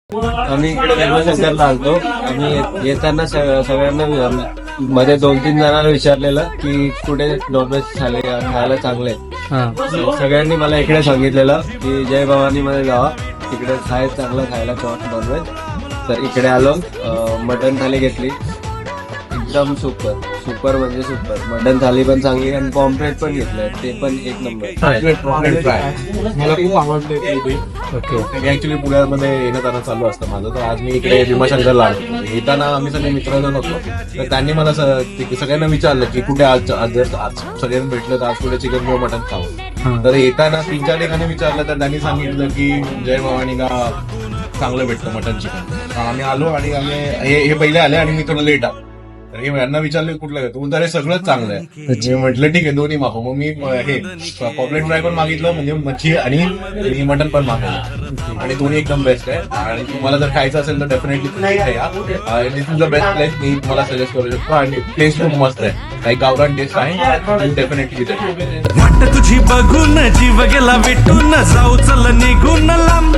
आम्ही भीमाशंकरला आलतो. आम्ही येताना सगळ्यांना मध्ये 2-3 जणांना विचारलेलं की कुठे नॉनव्हेज खायला चांगले. सगळ्यांनी मला इकडे सांगितलेलं की जय भवानी मध्ये जावा, तिकडे चांगलं खायला नॉनव्हेज. तर इकडे आलो, मटन थाली घेतली, एकदम सुपर म्हणजे सुपर. मटन थाली पण चांगली आणि पॉम्प्लेट पण घेतलंय, ते पण एक नंबर. पॉम्प्लेट फ्राय मला खूप आवडते. ओके, ऍक्च्युली पुण्यामध्ये येणं जाणं चालू असतं माझं, तर आज मी इकडे भीमाशंकरला आलो. येताना आम्ही सगळे मित्रजण होतो, तर त्यांनी मला सगळ्यांना विचारलं की कुठे आज सगळ्यांना भेटलं तर आज कुठे चिकन किंवा मटन खावं. तर येताना 3-4 ठिकाणी विचारलं, तर त्यांनी सांगितलं की जय भवानीला चांगलं भेटतं मटन चिकन. आम्ही आलो आणि हे पहिले आले आणि मी थोडं लेट आलो. तर हे यांना विचारलं कुठलं घेतो, तर हे सगळंच चांगलं आहे. मी म्हटलं ठीक आहे दोन्ही मागव. मग मी हे पॉम्प्लेट फ्राय पण मागितलं, म्हणजे मच्छी आणि मटन पण मागवलं, आणि दोन्ही एकदम बेस्ट आहे. आणि तुम्हाला जर खायचं असेल तर डेफिनेटली तुम्ही इथे या. आणि तुझं बेस्ट प्लेस मी तुम्हाला सजेस्ट करू शकतो, आणि टेस्ट खूप मस्त आहे, काही गावरान टेस्ट आहे, डेफिनेटली. वाट तुझी बघून जीव गेला भेटून, जाऊ चल निघून लांब.